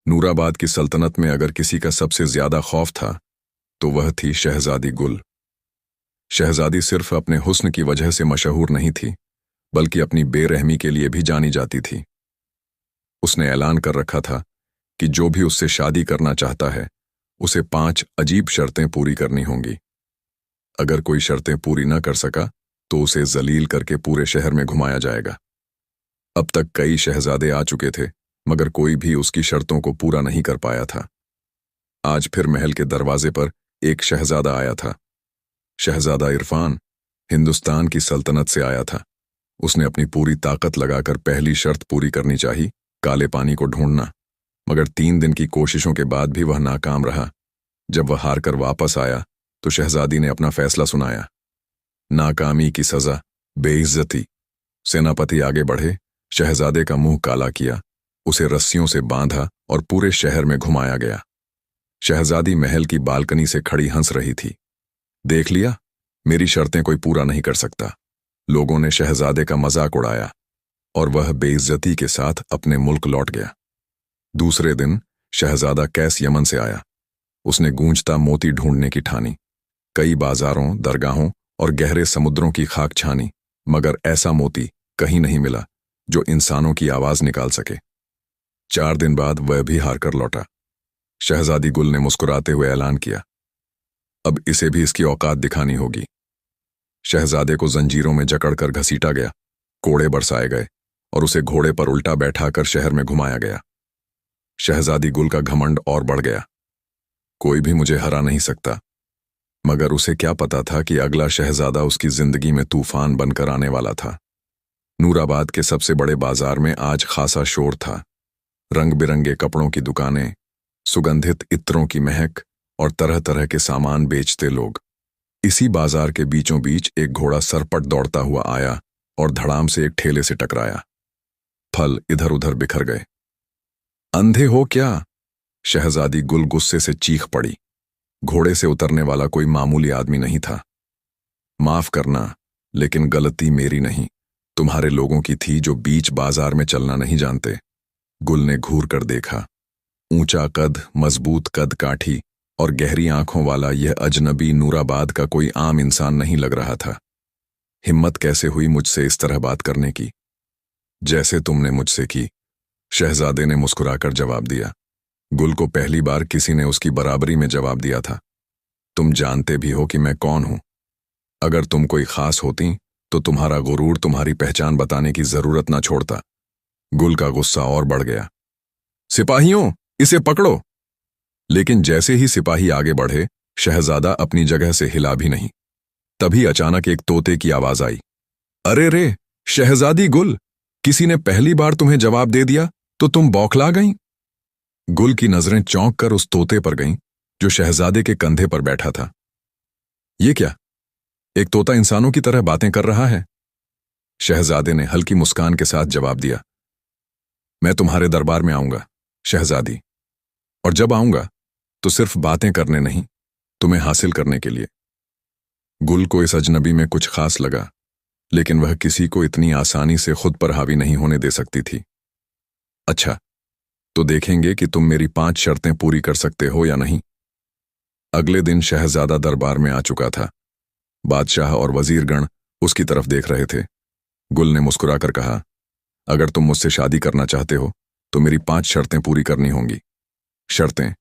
नूराबाद की सल्तनत में अगर किसी का सबसे ज्यादा खौफ था तो वह थी शहजादी गुल। शहजादी सिर्फ अपने हुस्न की वजह से मशहूर नहीं थी, बल्कि अपनी बेरहमी के लिए भी जानी जाती थी। उसने ऐलान कर रखा था कि जो भी उससे शादी करना चाहता है उसे 5 अजीब शर्तें पूरी करनी होंगी। अगर कोई शर्तें पूरी न कर सका तो उसे जलील करके पूरे शहर में घुमाया जाएगा। अब तक कई शहजादे आ चुके थे, मगर कोई भी उसकी शर्तों को पूरा नहीं कर पाया था। आज फिर महल के दरवाजे पर एक शहजादा आया था। शहजादा इरफान हिंदुस्तान की सल्तनत से आया था। उसने अपनी पूरी ताकत लगाकर पहली शर्त पूरी करनी चाहिए, काले पानी को ढूंढना। मगर 3 दिन की कोशिशों के बाद भी वह नाकाम रहा। जब वह हारकर वापस आया तो शहजादी ने अपना फैसला सुनाया। नाकामी की सजा बेइज्जती। सेनापति आगे बढ़े, शहजादे का मुंह काला किया, उसे रस्सियों से बांधा और पूरे शहर में घुमाया गया। शहजादी महल की बालकनी से खड़ी हंस रही थी। देख लिया, मेरी शर्तें कोई पूरा नहीं कर सकता। लोगों ने शहजादे का मजाक उड़ाया और वह बेइज्जती के साथ अपने मुल्क लौट गया। दूसरे दिन शहजादा कैस यमन से आया। उसने गूंजता मोती ढूंढने की ठानी। कई बाजारों, दरगाहों और गहरे समुद्रों की खाक छानी, मगर ऐसा मोती कहीं नहीं मिला जो इंसानों की आवाज निकाल सके। 4 दिन बाद वह भी हार कर लौटा। शहजादी गुल ने मुस्कुराते हुए ऐलान किया, अब इसे भी इसकी औकात दिखानी होगी। शहजादे को जंजीरों में जकड़कर घसीटा गया, कोड़े बरसाए गए और उसे घोड़े पर उल्टा बैठाकर शहर में घुमाया गया। शहजादी गुल का घमंड और बढ़ गया। कोई भी मुझे हरा नहीं सकता। मगर उसे क्या पता था कि अगला शहजादा उसकी जिंदगी में तूफान बनकर आने वाला था। नूराबाद के सबसे बड़े बाजार में आज खासा शोर था। रंग बिरंगे कपड़ों की दुकानें, सुगंधित इत्रों की महक और तरह तरह के सामान बेचते लोग। इसी बाजार के बीचों बीच एक घोड़ा सरपट दौड़ता हुआ आया और धड़ाम से एक ठेले से टकराया। फल इधर उधर बिखर गए। अंधे हो क्या? शहजादी गुल गुस्से से चीख पड़ी। घोड़े से उतरने वाला कोई मामूली आदमी नहीं था। माफ करना, लेकिन गलती मेरी नहीं, तुम्हारे लोगों की थी जो बीच बाजार में चलना नहीं जानते। गुल ने घूर कर देखा। ऊंचा कद, मजबूत कद काठी और गहरी आंखों वाला यह अजनबी नूराबाद का कोई आम इंसान नहीं लग रहा था। हिम्मत कैसे हुई मुझसे इस तरह बात करने की? जैसे तुमने मुझसे की, शहजादे ने मुस्कुराकर जवाब दिया। गुल को पहली बार किसी ने उसकी बराबरी में जवाब दिया था। तुम जानते भी हो कि मैं कौन हूं। अगर तुम कोई खास होती तो तुम्हारा गुरूर तुम्हारी पहचान बताने की जरूरत ना छोड़ता। गुल का गुस्सा और बढ़ गया। सिपाहियों, इसे पकड़ो! लेकिन जैसे ही सिपाही आगे बढ़े, शहजादा अपनी जगह से हिला भी नहीं। तभी अचानक एक तोते की आवाज आई। अरे रे, शहजादी गुल, किसी ने पहली बार तुम्हें जवाब दे दिया तो तुम बौखला गईं। गुल की नजरें चौंक कर उस तोते पर गईं जो शहजादे के कंधे पर बैठा था। ये क्या? एक तोता इंसानों की तरह बातें कर रहा है? शहजादे ने हल्की मुस्कान के साथ जवाब दिया। मैं तुम्हारे दरबार में आऊंगा, शहजादी, और जब आऊंगा तो सिर्फ बातें करने नहीं, तुम्हें हासिल करने के लिए। गुल को इस अजनबी में कुछ खास लगा, लेकिन वह किसी को इतनी आसानी से खुद पर हावी नहीं होने दे सकती थी। अच्छा, तो देखेंगे कि तुम मेरी 5 शर्तें पूरी कर सकते हो या नहीं। अगले दिन शहजादा दरबार में आ चुका था। बादशाह और वजीरगण उसकी तरफ देख रहे थे। गुल ने मुस्कुराकर कहा, अगर तुम मुझसे शादी करना चाहते हो तो मेरी 5 शर्तें पूरी करनी होंगी। शर्तें: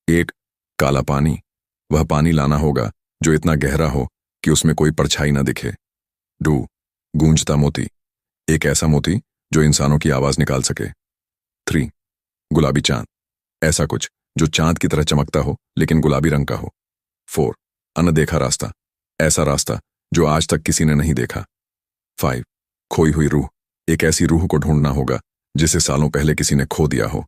1, काला पानी। वह पानी लाना होगा जो इतना गहरा हो कि उसमें कोई परछाई न दिखे। 2, गूंजता मोती। एक ऐसा मोती जो इंसानों की आवाज निकाल सके। 3, गुलाबी चांद। ऐसा कुछ जो चांद की तरह चमकता हो लेकिन गुलाबी रंग का हो। 4, अनदेखा रास्ता। ऐसा रास्ता जो आज तक किसी ने नहीं देखा। 5, खोई हुई रूह। एक ऐसी रूह को ढूंढना होगा जिसे सालों पहले किसी ने खो दिया हो।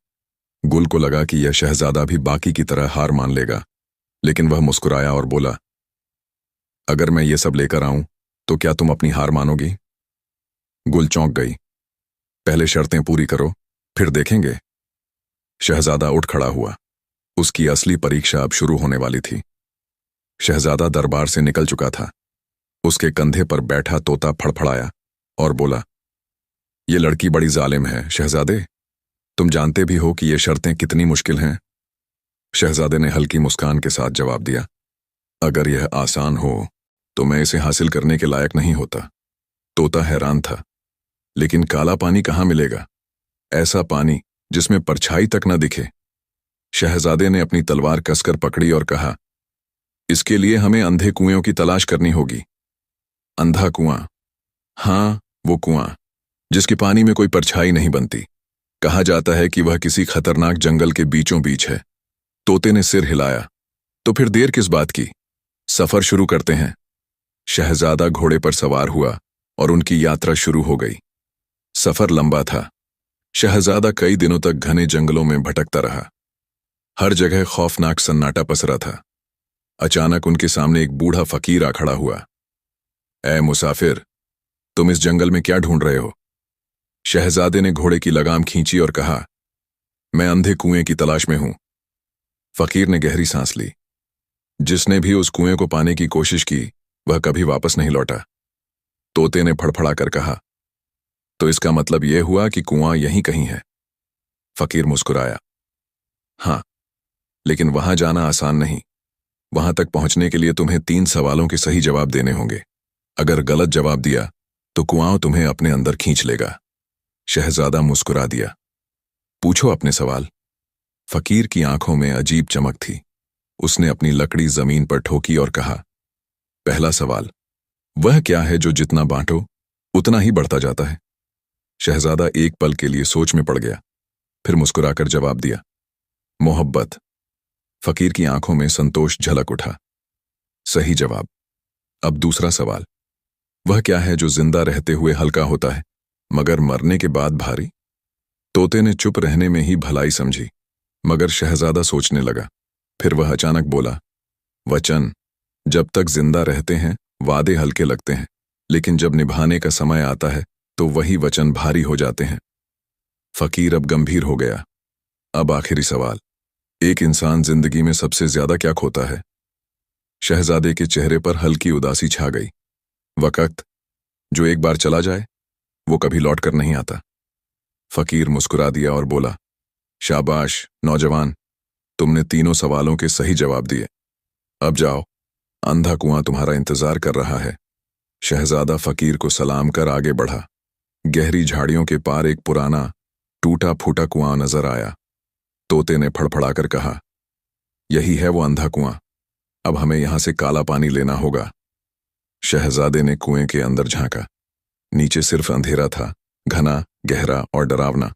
गुल को लगा कि यह शहजादा भी बाकी की तरह हार मान लेगा, लेकिन वह मुस्कुराया और बोला, अगर मैं ये सब लेकर आऊं तो क्या तुम अपनी हार मानोगी? गुल चौंक गई। पहले शर्तें पूरी करो, फिर देखेंगे। शहजादा उठ खड़ा हुआ। उसकी असली परीक्षा अब शुरू होने वाली थी। शहजादा दरबार से निकल चुका था। उसके कंधे पर बैठा तोता फड़फड़ाया और बोला, ये लड़की बड़ी जालिम है, शहजादे। तुम जानते भी हो कि ये शर्तें कितनी मुश्किल हैं। शहजादे ने हल्की मुस्कान के साथ जवाब दिया, अगर यह आसान हो तो मैं इसे हासिल करने के लायक नहीं होता। तोता हैरान था, लेकिन काला पानी कहाँ मिलेगा? ऐसा पानी जिसमें परछाई तक न दिखे। शहजादे ने अपनी तलवार कसकर पकड़ी और कहा, इसके लिए हमें अंधे कुएं की तलाश करनी होगी। अंधा कुआं? हाँ, वो कुआं जिसके पानी में कोई परछाई नहीं बनती। कहा जाता है कि वह किसी खतरनाक जंगल के बीचों बीच है। तोते ने सिर हिलाया, तो फिर देर किस बात की, सफर शुरू करते हैं। शहजादा घोड़े पर सवार हुआ और उनकी यात्रा शुरू हो गई। सफर लंबा था। शहजादा कई दिनों तक घने जंगलों में भटकता रहा। हर जगह खौफनाक सन्नाटा पसरा था। अचानक उनके सामने एक बूढ़ा फकीर आ खड़ा हुआ। ऐ मुसाफिर, तुम इस जंगल में क्या ढूंढ रहे हो? शहजादे ने घोड़े की लगाम खींची और कहा, मैं अंधे कुएं की तलाश में हूं। फकीर ने गहरी सांस ली। जिसने भी उस कुएं को पाने की कोशिश की वह कभी वापस नहीं लौटा। तोते ने फड़फड़ाकर कहा, तो इसका मतलब यह हुआ कि कुआं यहीं कहीं है। फकीर मुस्कुराया, हां, लेकिन वहां जाना आसान नहीं। वहां तक पहुंचने के लिए तुम्हें 3 सवालों के सही जवाब देने होंगे। अगर गलत जवाब दिया तो कुआं तुम्हें अपने अंदर खींच लेगा। शहजादा मुस्कुरा दिया। पूछो अपने सवाल। फकीर की आंखों में अजीब चमक थी। उसने अपनी लकड़ी जमीन पर ठोकी और कहा, पहला सवाल, वह क्या है जो जितना बांटो उतना ही बढ़ता जाता है? शहजादा एक पल के लिए सोच में पड़ गया, फिर मुस्कुराकर जवाब दिया, मोहब्बत। फकीर की आंखों में संतोष झलक उठा। सही जवाब। अब दूसरा सवाल, वह क्या है जो जिंदा रहते हुए हल्का होता है मगर मरने के बाद भारी? तोते ने चुप रहने में ही भलाई समझी, मगर शहजादा सोचने लगा। फिर वह अचानक बोला, वचन। जब तक जिंदा रहते हैं वादे हल्के लगते हैं, लेकिन जब निभाने का समय आता है तो वही वचन भारी हो जाते हैं। फकीर अब गंभीर हो गया। अब आखिरी सवाल, एक इंसान जिंदगी में सबसे ज्यादा क्या खोता है? शहजादे के चेहरे पर हल्की उदासी छा गई। वक्त, जो एक बार चला जाए वो कभी लौट कर नहीं आता। फकीर मुस्कुरा दिया और बोला, शाबाश नौजवान, तुमने तीनों सवालों के सही जवाब दिए। अब जाओ, अंधा कुआं तुम्हारा इंतजार कर रहा है। शहजादा फकीर को सलाम कर आगे बढ़ा। गहरी झाड़ियों के पार एक पुराना टूटा फूटा कुआं नजर आया। तोते ने फड़फड़ाकर कहा, यही है वो अंधा कुआं। अब हमें यहां से काला पानी लेना होगा। शहजादे ने कुएं के अंदर झांका। नीचे सिर्फ अंधेरा था, घना, गहरा और डरावना,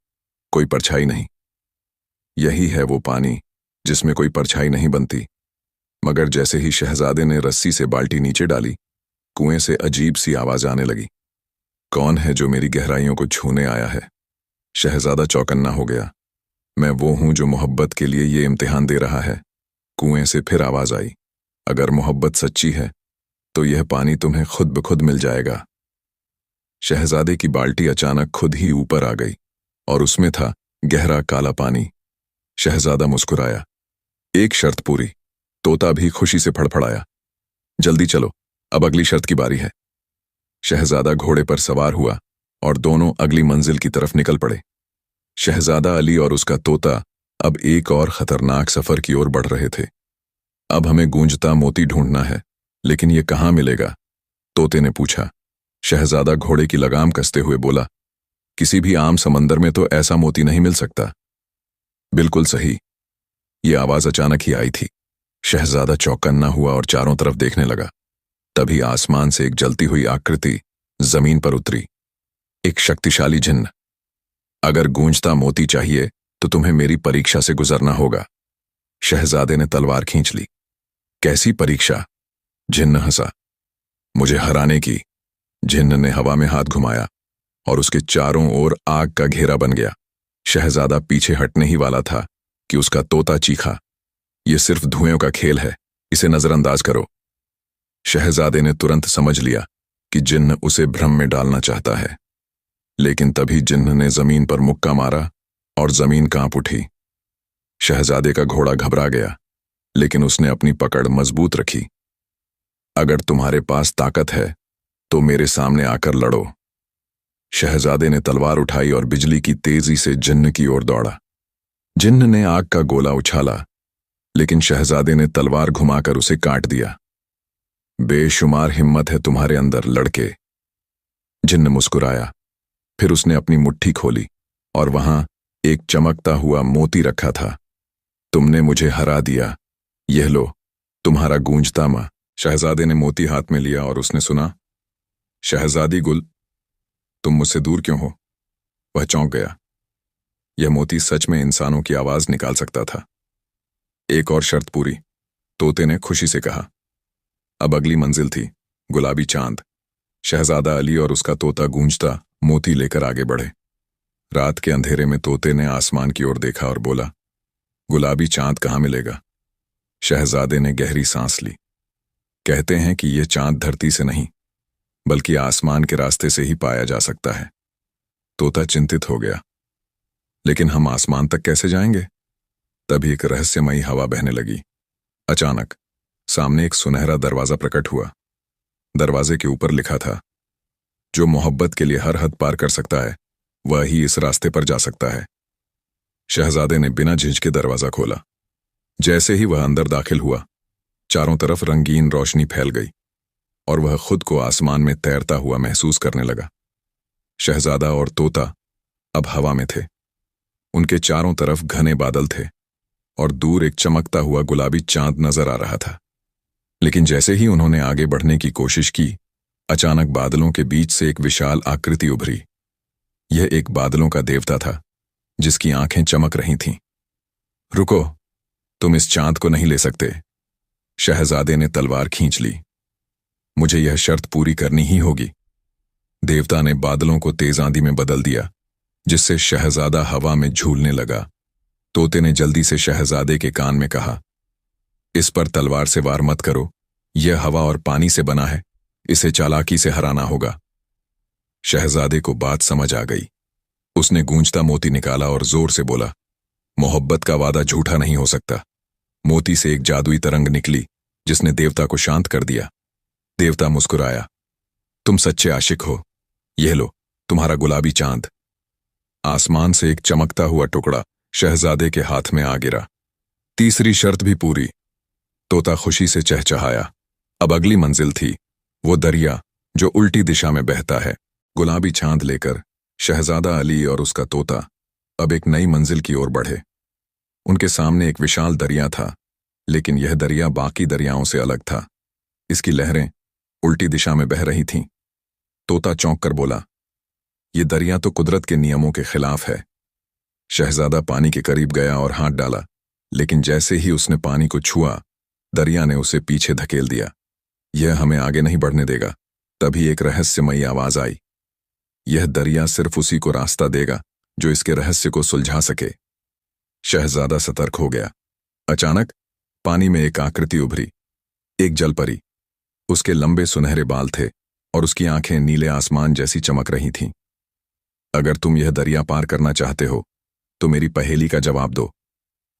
कोई परछाई नहीं। यही है वो पानी जिसमें कोई परछाई नहीं बनती। मगर जैसे ही शहजादे ने रस्सी से बाल्टी नीचे डाली, कुएं से अजीब सी आवाज आने लगी। कौन है जो मेरी गहराइयों को छूने आया है? शहजादा चौकन्ना हो गया। मैं वो हूं जो मोहब्बत के लिए ये इम्तिहान दे रहा है। कुएं से फिर आवाज आई, अगर मोहब्बत सच्ची है तो यह पानी तुम्हें खुद ब खुद मिल जाएगा। शहजादे की बाल्टी अचानक खुद ही ऊपर आ गई और उसमें था गहरा काला पानी। शहजादा मुस्कुराया, एक शर्त पूरी। तोता भी खुशी से फड़फड़ाया, जल्दी चलो, अब अगली शर्त की बारी है। शहजादा घोड़े पर सवार हुआ और दोनों अगली मंजिल की तरफ निकल पड़े। शहजादा अली और उसका तोता अब एक और खतरनाक सफर की ओर बढ़ रहे थे। अब हमें गूंजता मोती ढूंढना है, लेकिन ये कहाँ मिलेगा? तोते ने पूछा। शहजादा घोड़े की लगाम कसते हुए बोला, किसी भी आम समंदर में तो ऐसा मोती नहीं मिल सकता। बिल्कुल सही। ये आवाज अचानक ही आई थी। शहजादा चौकन्ना हुआ और चारों तरफ देखने लगा। तभी आसमान से एक जलती हुई आकृति जमीन पर उतरी, एक शक्तिशाली जिन्न। अगर गूंजता मोती चाहिए तो तुम्हें मेरी परीक्षा से गुजरना होगा। शहजादे ने तलवार खींच ली। कैसी परीक्षा? जिन्न हंसा। मुझे हराने की। जिन्न ने हवा में हाथ घुमाया और उसके चारों ओर आग का घेरा बन गया। शहजादा पीछे हटने ही वाला था कि उसका तोता चीखा, यह सिर्फ धुएं का खेल है, इसे नजरअंदाज करो। शहजादे ने तुरंत समझ लिया कि जिन्न उसे भ्रम में डालना चाहता है, लेकिन तभी जिन्न ने जमीन पर मुक्का मारा और जमीन कांप उठी। शहजादे का घोड़ा घबरा गया, लेकिन उसने अपनी पकड़ मजबूत रखी। अगर तुम्हारे पास ताकत है तो मेरे सामने आकर लड़ो। शहजादे ने तलवार उठाई और बिजली की तेजी से जिन्न की ओर दौड़ा। जिन्न ने आग का गोला उछाला, लेकिन शहजादे ने तलवार घुमाकर उसे काट दिया। बेशुमार हिम्मत है तुम्हारे अंदर लड़के। जिन्न मुस्कुराया, फिर उसने अपनी मुट्ठी खोली और वहां एक चमकता हुआ मोती रखा था। तुमने मुझे हरा दिया, यह लो तुम्हारा गूंजतामा। शहजादे ने मोती हाथ में लिया और उसने सुना, शहजादी गुल, तुम मुझसे दूर क्यों हो? वह चौंक गया। यह मोती सच में इंसानों की आवाज निकाल सकता था। एक और शर्त पूरी, तोते ने खुशी से कहा। अब अगली मंजिल थी गुलाबी चांद। शहजादा अली और उसका तोता गूंजता मोती लेकर आगे बढ़े। रात के अंधेरे में तोते ने आसमान की ओर देखा और बोला, गुलाबी चांद कहाँ मिलेगा? शहजादे ने गहरी सांस ली। कहते हैं कि यह चांद धरती से नहीं, बल्कि आसमान के रास्ते से ही पाया जा सकता है। तोता चिंतित हो गया, लेकिन हम आसमान तक कैसे जाएंगे? तभी एक रहस्यमयी हवा बहने लगी। अचानक सामने एक सुनहरा दरवाजा प्रकट हुआ। दरवाजे के ऊपर लिखा था, जो मोहब्बत के लिए हर हद पार कर सकता है, वह ही इस रास्ते पर जा सकता है। शहजादे ने बिना झिझके दरवाजा खोला। जैसे ही वह अंदर दाखिल हुआ, चारों तरफ रंगीन रोशनी फैल गई और वह खुद को आसमान में तैरता हुआ महसूस करने लगा। शहजादा और तोता अब हवा में थे। उनके चारों तरफ घने बादल थे और दूर एक चमकता हुआ गुलाबी चांद नजर आ रहा था। लेकिन जैसे ही उन्होंने आगे बढ़ने की कोशिश की, अचानक बादलों के बीच से एक विशाल आकृति उभरी। यह एक बादलों का देवता था, जिसकी आंखें चमक रही थीं। रुको, तुम इस चांद को नहीं ले सकते। शहजादे ने तलवार खींच ली। मुझे यह शर्त पूरी करनी ही होगी। देवता ने बादलों को तेज आंधी में बदल दिया, जिससे शहजादा हवा में झूलने लगा। तोते ने जल्दी से शहजादे के कान में कहा, इस पर तलवार से वार मत करो, यह हवा और पानी से बना है, इसे चालाकी से हराना होगा। शहजादे को बात समझ आ गई। उसने गूंजता मोती निकाला और जोर से बोला, मोहब्बत का वादा झूठा नहीं हो सकता। मोती से एक जादुई तरंग निकली, जिसने देवता को शांत कर दिया। देवता मुस्कुराया, तुम सच्चे आशिक हो, यह लो तुम्हारा गुलाबी चांद। आसमान से एक चमकता हुआ टुकड़ा शहजादे के हाथ में आ गिरा। तीसरी शर्त भी पूरी। तोता खुशी से चहचहाया। अब अगली मंजिल थी वो दरिया जो उल्टी दिशा में बहता है। गुलाबी चांद लेकर शहजादा अली और उसका तोता अब एक नई मंजिल की ओर बढ़े। उनके सामने एक विशाल दरिया था, लेकिन यह दरिया बाकी दरियाओं से अलग था। इसकी लहरें उल्टी दिशा में बह रही थीं। तोता चौंक कर बोला, यह दरिया तो कुदरत के नियमों के खिलाफ है। शहजादा पानी के करीब गया और हाथ डाला, लेकिन जैसे ही उसने पानी को छुआ, दरिया ने उसे पीछे धकेल दिया। यह हमें आगे नहीं बढ़ने देगा। तभी एक रहस्यमयी आवाज आई, यह दरिया सिर्फ उसी को रास्ता देगा जो इसके रहस्य को सुलझा सके। शहजादा सतर्क हो गया। अचानक पानी में एक आकृति उभरी, एक जलपरी। उसके लंबे सुनहरे बाल थे और उसकी आंखें नीले आसमान जैसी चमक रही थीं। अगर तुम यह दरिया पार करना चाहते हो, तो मेरी पहेली का जवाब दो।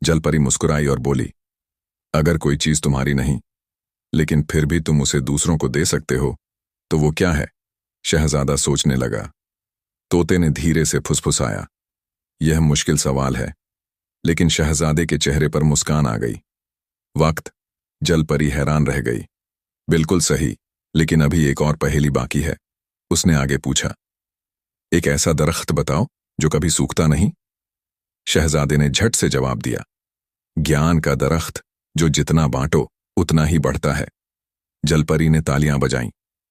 जलपरी मुस्कुराई और बोली, अगर कोई चीज तुम्हारी नहीं, लेकिन फिर भी तुम उसे दूसरों को दे सकते हो, तो वो क्या है? शहजादा सोचने लगा। तोते ने धीरे से फुसफुसाया, यह मुश्किल सवाल है। लेकिन शहजादे के चेहरे पर मुस्कान आ गई। वक्त। जलपरी हैरान रह गई। बिल्कुल सही, लेकिन अभी एक और पहेली बाकी है। उसने आगे पूछा, एक ऐसा दरख्त बताओ जो कभी सूखता नहीं। शहजादे ने झट से जवाब दिया, ज्ञान का दरख्त जो जितना बांटो उतना ही बढ़ता है। जलपरी ने तालियां बजाईं।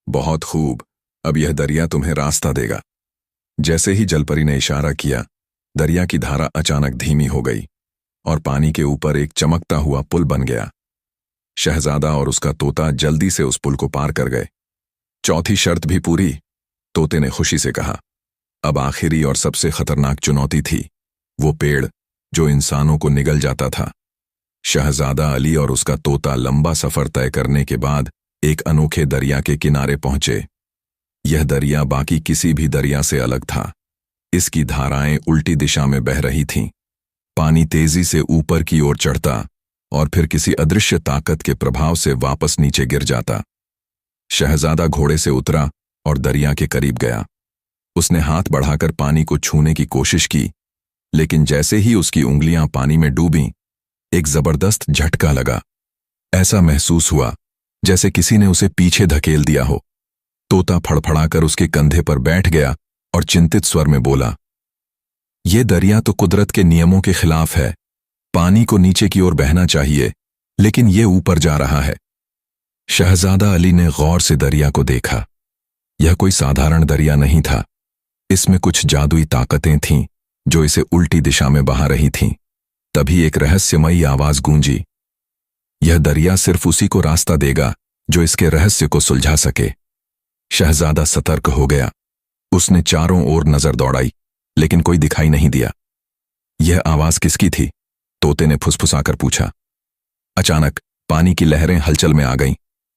बहुत खूब, अब यह दरिया तुम्हें रास्ता देगा। जैसे ही जलपरी ने इशारा किया, दरिया की धारा अचानक धीमी हो गई और पानी के ऊपर एक चमकता हुआ पुल बन गया। शहजादा और उसका तोता जल्दी से उस पुल को पार कर गए। चौथी शर्त भी पूरी, तोते ने खुशी से कहा। अब आखिरी और सबसे खतरनाक चुनौती थी, वो पेड़ जो इंसानों को निगल जाता था। शहजादा अली और उसका तोता लंबा सफर तय करने के बाद एक अनोखे दरिया के किनारे पहुंचे। यह दरिया बाकी किसी भी दरिया से अलग था। इसकी धाराएं उल्टी दिशा में बह रही थीं। पानी तेजी से ऊपर की ओर चढ़ता और फिर किसी अदृश्य ताकत के प्रभाव से वापस नीचे गिर जाता। शहजादा घोड़े से उतरा और दरिया के करीब गया। उसने हाथ बढ़ाकर पानी को छूने की कोशिश की, लेकिन जैसे ही उसकी उंगलियां पानी में डूबीं, एक जबरदस्त झटका लगा। ऐसा महसूस हुआ जैसे किसी ने उसे पीछे धकेल दिया हो। तोता फड़फड़ाकर उसके कंधे पर बैठ गया और चिंतित स्वर में बोला, "यह दरिया तो कुदरत के नियमों के खिलाफ है। पानी को नीचे की ओर बहना चाहिए, लेकिन यह ऊपर जा रहा है।" शहजादा अली ने गौर से दरिया को देखा। यह कोई साधारण दरिया नहीं था। इसमें कुछ जादुई ताकतें थीं जो इसे उल्टी दिशा में बहा रही थीं। तभी एक रहस्यमयी आवाज गूंजी, "यह दरिया सिर्फ उसी को रास्ता देगा जो इसके रहस्य को सुलझा सके।" शहजादा सतर्क हो गया। उसने चारों ओर नजर दौड़ाई, लेकिन कोई दिखाई नहीं दिया। यह आवाज किसकी थी? तोते ने फुसफुसाकर पूछा। अचानक पानी की लहरें हलचल में आ गईं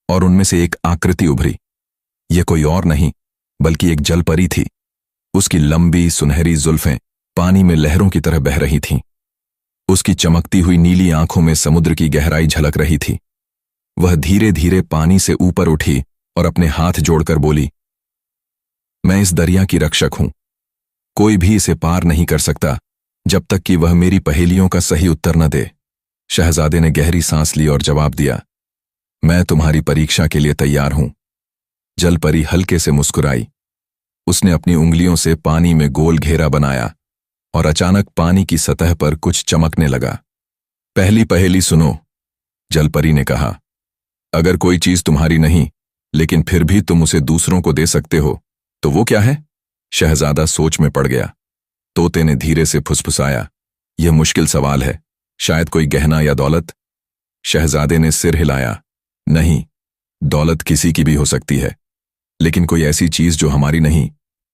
और उनमें से एक आकृति उभरी। यह कोई और नहीं बल्कि एक जलपरी थी। उसकी लंबी सुनहरी जुल्फें पानी में लहरों की तरह बह रही थीं। उसकी चमकती हुई नीली आंखों में समुद्र की गहराई झलक रही थी। वह धीरे धीरे पानी से ऊपर उठी और अपने हाथ जोड़कर बोली, "मैं इस दरिया की रक्षक हूं। कोई भी इसे पार नहीं कर सकता जब तक कि वह मेरी पहेलियों का सही उत्तर न दे।" शहजादे ने गहरी सांस ली और जवाब दिया, "मैं तुम्हारी परीक्षा के लिए तैयार हूं।" जलपरी हल्के से मुस्कुराई। उसने अपनी उंगलियों से पानी में गोल घेरा बनाया और अचानक पानी की सतह पर कुछ चमकने लगा। "पहली पहेली सुनो," जलपरी ने कहा। "अगर कोई चीज तुम्हारी नहीं, लेकिन फिर भी तुम उसे दूसरों को दे सकते हो, तो वो क्या है?" शहजादा सोच में पड़ गया। तोते ने धीरे से फुसफुसाया, "यह मुश्किल सवाल है। शायद कोई गहना या दौलत?" शहजादे ने सिर हिलाया, "नहीं, दौलत किसी की भी हो सकती है, लेकिन कोई ऐसी चीज जो हमारी नहीं,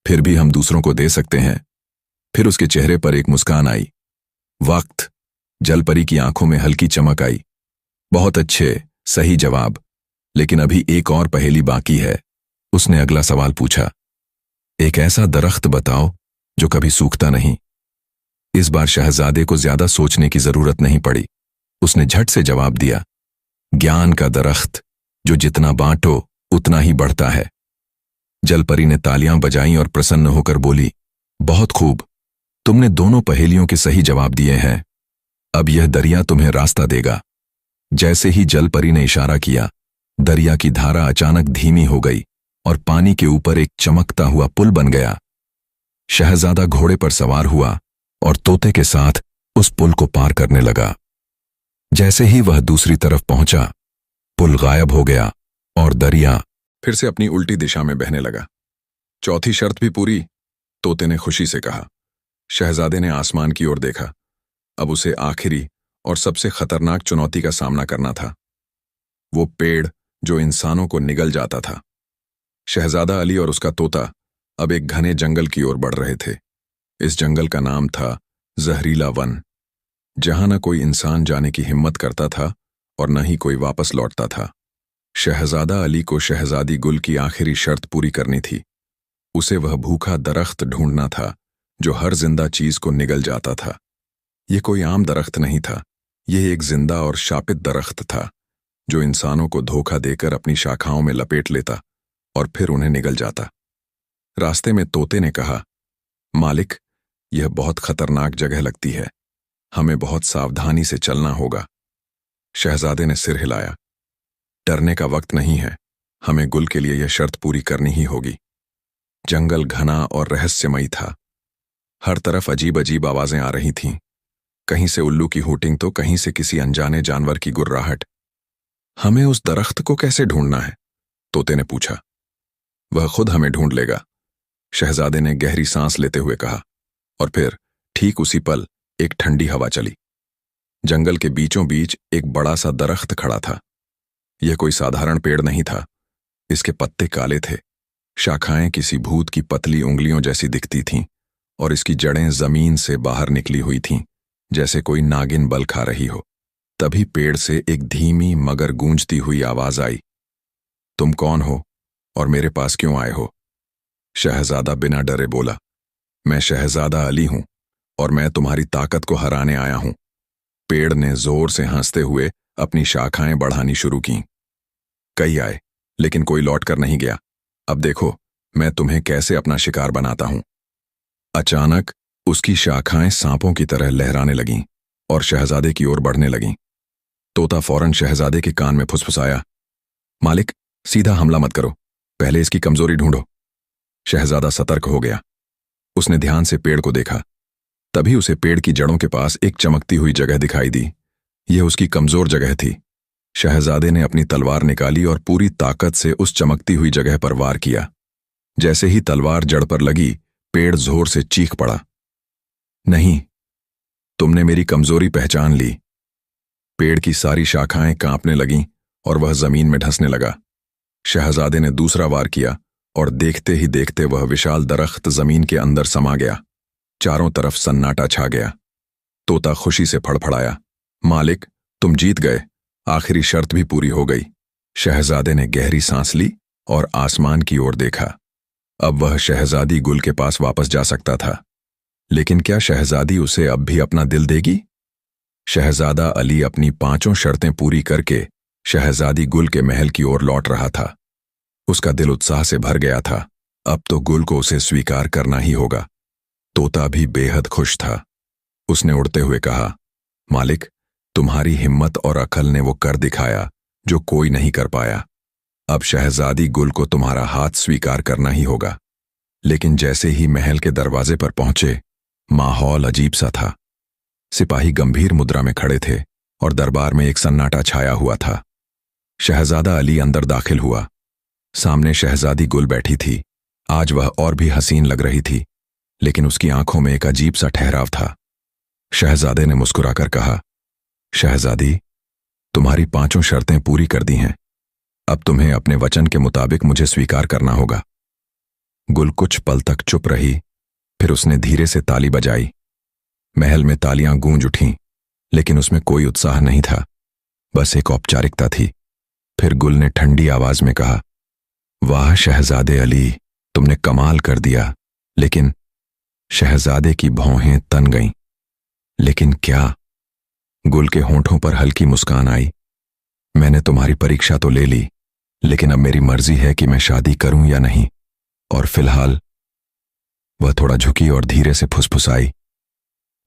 फिर भी हम दूसरों को दे सकते हैं।" फिर उसके चेहरे पर एक मुस्कान आई। "वक्त!" जलपरी की आंखों में हल्की चमक आई। "बहुत अच्छे, सही जवाब। लेकिन अभी एक और पहेली बाकी है।" उसने अगला सवाल पूछा, "एक ऐसा दरख्त बताओ जो कभी सूखता नहीं।" इस बार शहजादे को ज्यादा सोचने की जरूरत नहीं पड़ी। उसने झट से जवाब दिया, "ज्ञान का दरख्त, जो जितना बांटो उतना ही बढ़ता है।" जलपरी ने तालियां बजाईं और प्रसन्न होकर बोली, "बहुत खूब, तुमने दोनों पहेलियों के सही जवाब दिए हैं। अब यह दरिया तुम्हें रास्ता देगा।" जैसे ही जलपरी ने इशारा किया, दरिया की धारा अचानक धीमी हो गई और पानी के ऊपर एक चमकता हुआ पुल बन गया। शहजादा घोड़े पर सवार हुआ और तोते के साथ उस पुल को पार करने लगा। जैसे ही वह दूसरी तरफ पहुंचा, पुल गायब हो गया और दरिया फिर से अपनी उल्टी दिशा में बहने लगा। "चौथी शर्त भी पूरी?" तोते ने खुशी से कहा। शहजादे ने आसमान की ओर देखा। अब उसे आखिरी और सबसे खतरनाक चुनौती का सामना करना था। वो पेड़ जो इंसानों को निगल जाता था। शहजादा अली और उसका तोता अब एक घने जंगल की ओर बढ़ रहे थे। इस जंगल का नाम था जहरीला वन, जहां न कोई इंसान जाने की हिम्मत करता था और न ही कोई वापस लौटता था। शहजादा अली को शहजादी गुल की आखिरी शर्त पूरी करनी थी। उसे वह भूखा दरख्त ढूंढना था जो हर जिंदा चीज को निगल जाता था। यह कोई आम दरख्त नहीं था, यह एक जिंदा और शापित दरख्त था जो इंसानों को धोखा देकर अपनी शाखाओं में लपेट लेता और फिर उन्हें निगल जाता। रास्ते में तोते ने कहा, "मालिक, यह बहुत खतरनाक जगह लगती है। हमें बहुत सावधानी से चलना होगा।" शहजादे ने सिर हिलाया, "डरने का वक्त नहीं है। हमें गुल के लिए यह शर्त पूरी करनी ही होगी।" जंगल घना और रहस्यमयी था। हर तरफ अजीब अजीब आवाजें आ रही थीं। कहीं से उल्लू की हूटिंग तो कहीं से किसी अनजाने जानवर की गुर्राहट। "हमें उस दरख्त को कैसे ढूंढना है?" तोते ने पूछा। "वह खुद हमें ढूंढ लेगा," शहजादे ने गहरी सांस लेते हुए कहा। और फिर ठीक उसी पल एक ठंडी हवा चली। जंगल के बीचों बीच एक बड़ा सा दरख्त खड़ा था। यह कोई साधारण पेड़ नहीं था। इसके पत्ते काले थे, शाखाएं किसी भूत की पतली उंगलियों जैसी दिखती थीं और इसकी जड़ें जमीन से बाहर निकली हुई थीं, जैसे कोई नागिन बल खा रही हो। तभी पेड़ से एक धीमी मगर गूंजती हुई आवाज आई, "तुम कौन हो और मेरे पास क्यों आए हो?" शहजादा बिना डरे बोला, "मैं शहजादा अली हूं और मैं तुम्हारी ताकत को हराने आया हूं।" पेड़ ने जोर से हंसते हुए अपनी शाखाएं बढ़ानी शुरू कीं। कई आए, लेकिन कोई लौट कर नहीं गया। "अब देखो, मैं तुम्हें कैसे अपना शिकार बनाता हूं। अचानक उसकी शाखाएं सांपों की तरह लहराने लगीं और शहजादे की ओर बढ़ने लगीं। तोता फौरन शहजादे के कान में फुसफुसाया, मालिक, सीधा हमला मत करो, पहले इसकी कमजोरी ढूंढो। शहजादा सतर्क हो गया। उसने ध्यान से पेड़ को देखा। तभी उसे पेड़ की जड़ों के पास एक चमकती हुई जगह दिखाई दी। यह उसकी कमजोर जगह थी। शहजादे ने अपनी तलवार निकाली और पूरी ताकत से उस चमकती हुई जगह पर वार किया। जैसे ही तलवार जड़ पर लगी, पेड़ जोर से चीख पड़ा। नहीं, तुमने मेरी कमजोरी पहचान ली। पेड़ की सारी शाखाएं कांपने लगीं और वह जमीन में धंसने लगा। शहजादे ने दूसरा वार किया और देखते ही देखते वह विशाल दरख्त जमीन के अंदर समा गया। चारों तरफ सन्नाटा छा गया। तोता खुशी से फड़फड़ाया, मालिक, तुम जीत गए, आखिरी शर्त भी पूरी हो गई। शहजादे ने गहरी सांस ली और आसमान की ओर देखा। अब वह शहजादी गुल के पास वापस जा सकता था। लेकिन क्या शहजादी उसे अब भी अपना दिल देगी? शहजादा अली अपनी 5 शर्तें पूरी करके शहजादी गुल के महल की ओर लौट रहा था। उसका दिल उत्साह से भर गया था। अब तो गुल को उसे स्वीकार करना ही होगा। तोता भी बेहद खुश था। उसने उड़ते हुए कहा, मालिक, तुम्हारी हिम्मत और अकल ने वो कर दिखाया जो कोई नहीं कर पाया। अब शहजादी गुल को तुम्हारा हाथ स्वीकार करना ही होगा। लेकिन जैसे ही महल के दरवाजे पर पहुंचे, माहौल अजीब सा था। सिपाही गंभीर मुद्रा में खड़े थे और दरबार में एक सन्नाटा छाया हुआ था। शहजादा अली अंदर दाखिल हुआ। सामने शहजादी गुल बैठी थी। आज वह और भी हसीन लग रही थी, लेकिन उसकी आंखों में एक अजीब सा ठहराव था। शहजादे ने मुस्कुराकर कहा, शहजादी, तुम्हारी 5 शर्तें पूरी कर दी हैं। अब तुम्हें अपने वचन के मुताबिक मुझे स्वीकार करना होगा। गुल कुछ पल तक चुप रही, फिर उसने धीरे से ताली बजाई। महल में तालियां गूंज उठीं, लेकिन उसमें कोई उत्साह नहीं था, बस एक औपचारिकता थी। फिर गुल ने ठंडी आवाज में कहा, वाह शहजादे अली, तुमने कमाल कर दिया। लेकिन शहजादे की भौहें तन गईं। लेकिन क्या? गुल के होंठों पर हल्की मुस्कान आई। मैंने तुम्हारी परीक्षा तो ले ली, लेकिन अब मेरी मर्जी है कि मैं शादी करूं या नहीं। और फिलहाल वह थोड़ा झुकी और धीरे से फुसफुसाई,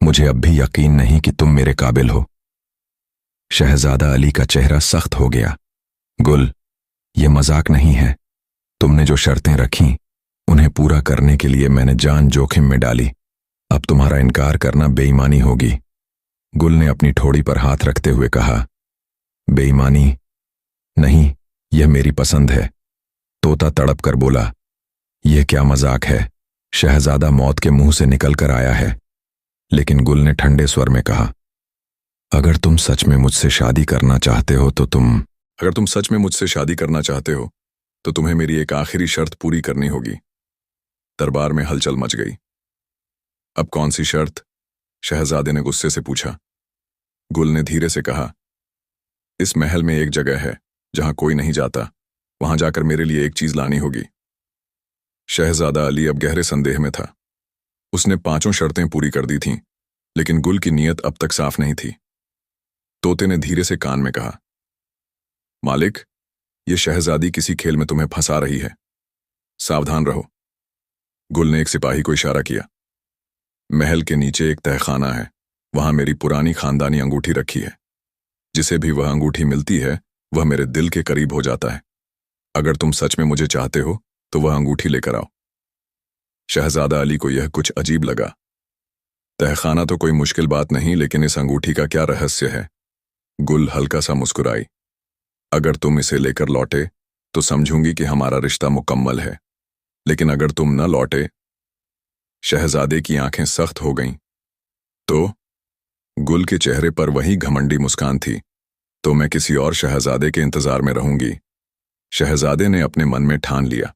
मुझे अब भी यकीन नहीं कि तुम मेरे काबिल हो। शहजादा अली का चेहरा सख्त हो गया। गुल, ये मजाक नहीं है। तुमने जो शर्तें रखीं, उन्हें पूरा करने के लिए मैंने जान जोखिम में डाली। अब तुम्हारा इनकार करना बेईमानी होगी। गुल ने अपनी ठोड़ी पर हाथ रखते हुए कहा, बेईमानी नहीं, यह मेरी पसंद है। तोता तड़प कर बोला, यह क्या मजाक है? शहजादा मौत के मुंह से निकल कर आया है। लेकिन गुल ने ठंडे स्वर में कहा, अगर तुम सच में मुझसे शादी करना चाहते हो तो तुम्हें मेरी एक आखिरी शर्त पूरी करनी होगी। दरबार में हलचल मच गई। अब कौन सी शर्त? शहजादे ने गुस्से से पूछा। गुल ने धीरे से कहा, इस महल में एक जगह है जहां कोई नहीं जाता, वहां जाकर मेरे लिए एक चीज लानी होगी। शहजादा अली अब गहरे संदेह में था। उसने 5 शर्तें पूरी कर दी थीं, लेकिन गुल की नीयत अब तक साफ नहीं थी। तोते ने धीरे से कान में कहा, मालिक, ये शहजादी किसी खेल में तुम्हें फंसा रही है, सावधान रहो। गुल ने एक सिपाही को इशारा किया। महल के नीचे एक तहखाना है, वहां मेरी पुरानी खानदानी अंगूठी रखी है। जिसे भी वह अंगूठी मिलती है, वह मेरे दिल के करीब हो जाता है। अगर तुम सच में मुझे चाहते हो तो वह अंगूठी लेकर आओ। शहजादा अली को यह कुछ अजीब लगा। तहखाना तो कोई मुश्किल बात नहीं, लेकिन इस अंगूठी का क्या रहस्य है? गुल हल्का सा मुस्कुराई। अगर तुम इसे लेकर लौटे तो समझूंगी कि हमारा रिश्ता मुकम्मल है, लेकिन अगर तुम न लौटे। शहजादे की आंखें सख्त हो गईं। तो गुल के चेहरे पर वही घमंडी मुस्कान थी। तो मैं किसी और शहजादे के इंतजार में रहूंगी। शहजादे ने अपने मन में ठान लिया,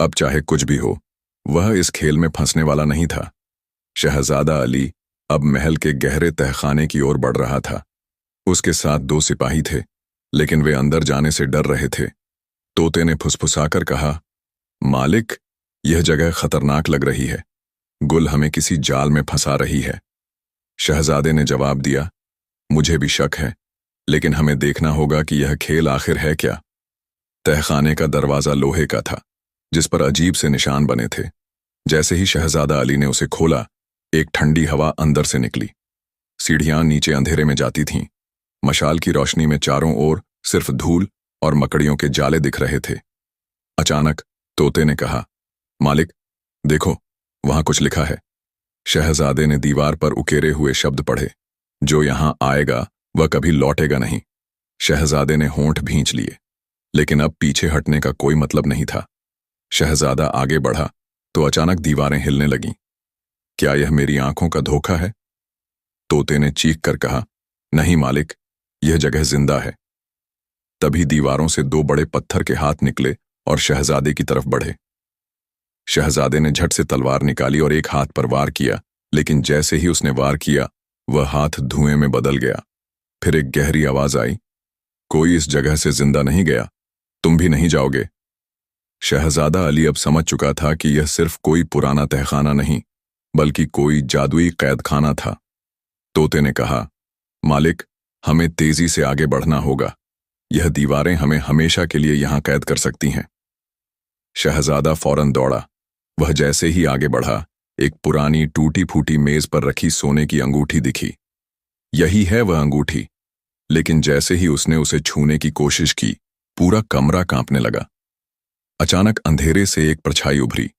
अब चाहे कुछ भी हो, वह इस खेल में फंसने वाला नहीं था। शहजादा अली अब महल के गहरे तहखाने की ओर बढ़ रहा था। उसके साथ 2 सिपाही थे, लेकिन वे अंदर जाने से डर रहे थे। तोते ने फुसफुसाकर कहा, मालिक, यह जगह खतरनाक लग रही है। गुल हमें किसी जाल में फंसा रही है। शहजादे ने जवाब दिया, मुझे भी शक है, लेकिन हमें देखना होगा कि यह खेल आखिर है क्या। तहखाने का दरवाजा लोहे का था, जिस पर अजीब से निशान बने थे। जैसे ही शहजादा अली ने उसे खोला, एक ठंडी हवा अंदर से निकली। सीढ़ियां नीचे अंधेरे में जाती थीं। मशाल की रोशनी में चारों ओर सिर्फ धूल और मकड़ियों के जाले दिख रहे थे। अचानक तोते ने कहा, मालिक, देखो, वहां कुछ लिखा है। शहजादे ने दीवार पर उकेरे हुए शब्द पढ़े, जो यहां आएगा वह कभी लौटेगा नहीं। शहजादे ने होंठ भींच लिए, लेकिन अब पीछे हटने का कोई मतलब नहीं था। शहजादा आगे बढ़ा तो अचानक दीवारें हिलने लगीं। क्या यह मेरी आंखों का धोखा है? तोते ने चीख कर कहा, नहीं मालिक, यह जगह जिंदा है। तभी दीवारों से दो बड़े पत्थर के हाथ निकले और शहजादे की तरफ बढ़े। शहजादे ने झट से तलवार निकाली और एक हाथ पर वार किया, लेकिन जैसे ही उसने वार किया, वह हाथ धुएं में बदल गया। फिर एक गहरी आवाज आई, कोई इस जगह से जिंदा नहीं गया, तुम भी नहीं जाओगे। शहजादा अली अब समझ चुका था कि यह सिर्फ कोई पुराना तहखाना नहीं, बल्कि कोई जादुई कैदखाना था। तोते ने कहा, मालिक, हमें तेजी से आगे बढ़ना होगा। यह दीवारें हमें हमेशा के लिए यहां कैद कर सकती हैं। शहजादा फौरन दौड़ा। वह जैसे ही आगे बढ़ा, एक पुरानी टूटी फूटी मेज पर रखी सोने की अंगूठी दिखी। यही है वह अंगूठी। लेकिन जैसे ही उसने उसे छूने की कोशिश की, पूरा कमरा कांपने लगा। अचानक अंधेरे से एक परछाई उभरी।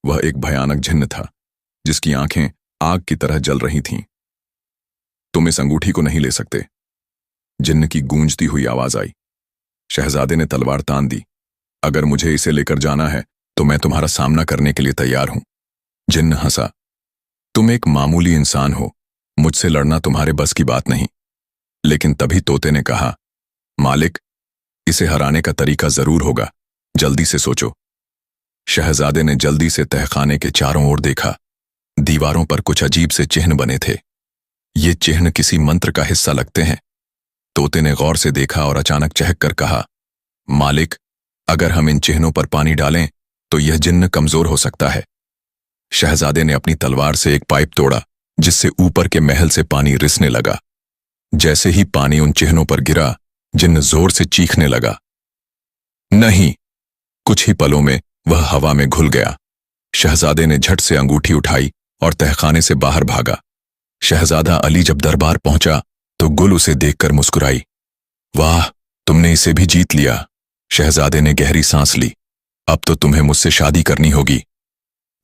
वह एक भयानक जिन्न था, जिसकी आंखें आग की तरह जल रही थीं। तुम इस अंगूठी को नहीं ले सकते, जिन्न की गूंजती हुई आवाज आई। शहजादे ने तलवार तान दी। अगर मुझे इसे लेकर जाना है तो मैं तुम्हारा सामना करने के लिए तैयार हूं। जिन्न हंसा, तुम एक मामूली इंसान हो, मुझसे लड़ना तुम्हारे बस की बात नहीं। लेकिन तभी तोते ने कहा, मालिक, इसे हराने का तरीका जरूर होगा, जल्दी से सोचो। शहजादे ने जल्दी से तहखाने के चारों ओर देखा। दीवारों पर कुछ अजीब से चिन्ह बने थे। ये चिन्ह किसी मंत्र का हिस्सा लगते हैं। तोते ने गौर से देखा और अचानक चहक कर कहा, मालिक, अगर हम इन चिन्हों पर पानी डालें तो यह जिन्न कमजोर हो सकता है। शहजादे ने अपनी तलवार से एक पाइप तोड़ा, जिससे ऊपर के महल से पानी रिसने लगा। जैसे ही पानी उन चिन्हों पर गिरा, जिन्न जोर से चीखने लगा। नहीं! कुछ ही पलों में वह हवा में घुल गया। शहजादे ने झट से अंगूठी उठाई और तहखाने से बाहर भागा। शहजादा अली जब दरबार पहुंचा तो गुल उसे देखकर मुस्कुराई। वाह, तुमने इसे भी जीत लिया। शहजादे ने गहरी सांस ली। अब तो तुम्हें मुझसे शादी करनी होगी।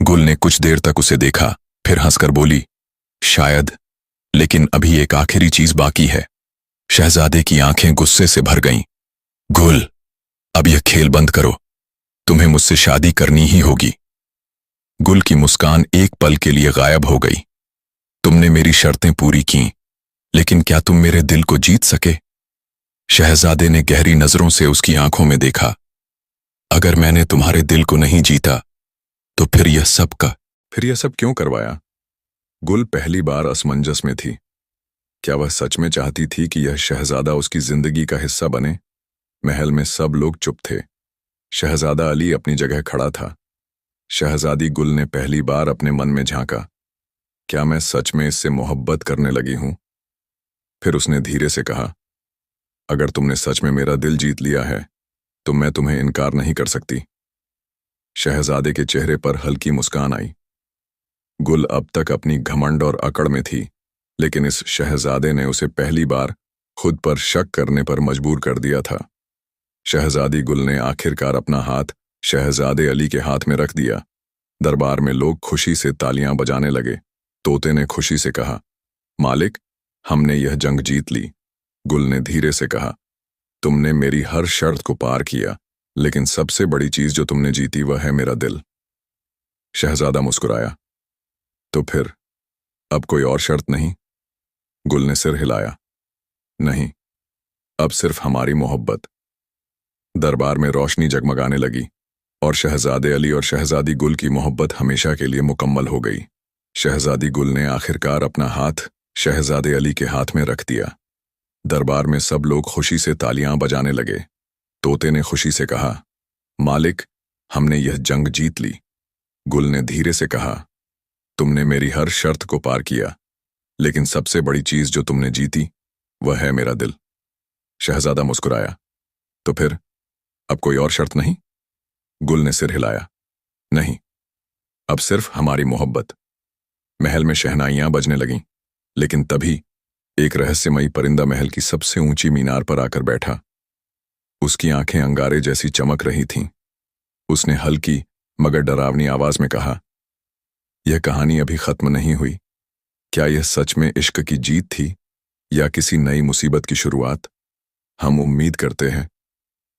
गुल ने कुछ देर तक उसे देखा, फिर हंसकर बोली, शायद, लेकिन अभी एक आखिरी चीज बाकी है। शहजादे की आंखें गुस्से से भर गईं। गुल, अब यह खेल बंद करो, तुम्हें मुझसे शादी करनी ही होगी। गुल की मुस्कान एक पल के लिए गायब हो गई। तुमने मेरी शर्तें पूरी की, लेकिन क्या तुम मेरे दिल को जीत सके? शहजादे ने गहरी नजरों से उसकी आंखों में देखा। अगर मैंने तुम्हारे दिल को नहीं जीता, तो फिर यह सब क्यों करवाया? गुल पहली बार असमंजस में थी। क्या वह सच में चाहती थी कि यह शहजादा उसकी जिंदगी का हिस्सा बने? महल में सब लोग चुप थे। शहजादा अली अपनी जगह खड़ा था। शहजादी गुल ने पहली बार अपने मन में झांका, क्या मैं सच में इससे मोहब्बत करने लगी हूं? फिर उसने धीरे से कहा, अगर तुमने सच में मेरा दिल जीत लिया है तो मैं तुम्हें इनकार नहीं कर सकती। शहजादे के चेहरे पर हल्की मुस्कान आई। गुल अब तक अपनी घमंड और अकड़ में थी, लेकिन इस शहजादे ने उसे पहली बार खुद पर शक करने पर मजबूर कर दिया था। शहजादी गुल ने आखिरकार अपना हाथ शहजादे अली के हाथ में रख दिया। दरबार में लोग खुशी से तालियां बजाने लगे। तोते ने खुशी से कहा, मालिक, हमने यह जंग जीत ली। गुल ने धीरे से कहा, तुमने मेरी हर शर्त को पार किया, लेकिन सबसे बड़ी चीज जो तुमने जीती वह है मेरा दिल। शहजादा मुस्कुराया, तो फिर अब कोई और शर्त नहीं? गुल ने सिर हिलाया, नहीं, अब सिर्फ हमारी मोहब्बत। दरबार में रोशनी जगमगाने लगी और शहजादे अली और शहजादी गुल की मोहब्बत हमेशा के लिए मुकम्मल हो गई। शहजादी गुल ने आखिरकार अपना हाथ शहजादे अली के हाथ में रख दिया। दरबार में सब लोग खुशी से तालियां बजाने लगे। तोते ने खुशी से कहा, मालिक, हमने यह जंग जीत ली। गुल ने धीरे से कहा, तुमने मेरी हर शर्त को पार किया, लेकिन सबसे बड़ी चीज जो तुमने जीती वह है मेरा दिल। शहजादा मुस्कुराया, तो फिर अब कोई और शर्त नहीं? गुल ने सिर हिलाया। नहीं, अब सिर्फ हमारी मोहब्बत। महल में शहनाइयां बजने लगीं, लेकिन तभी एक रहस्यमयी परिंदा महल की सबसे ऊंची मीनार पर आकर बैठा। उसकी आंखें अंगारे जैसी चमक रही थीं। उसने हल्की मगर डरावनी आवाज में कहा, यह कहानी अभी खत्म नहीं हुई। क्या यह सच में इश्क की जीत थी या किसी नई मुसीबत की शुरुआत? हम उम्मीद करते हैं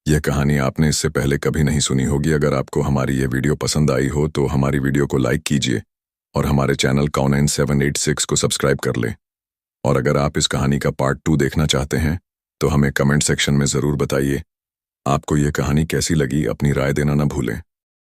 यह कहानी आपने इससे पहले कभी नहीं सुनी होगी। अगर आपको हमारी यह वीडियो पसंद आई हो तो हमारी वीडियो को लाइक कीजिए और हमारे चैनल Conan 786 को सब्सक्राइब कर लें। और अगर आप इस कहानी का पार्ट 2 देखना चाहते हैं तो हमें कमेंट सेक्शन में ज़रूर बताइए। आपको यह कहानी कैसी लगी, अपनी राय देना न भूलें।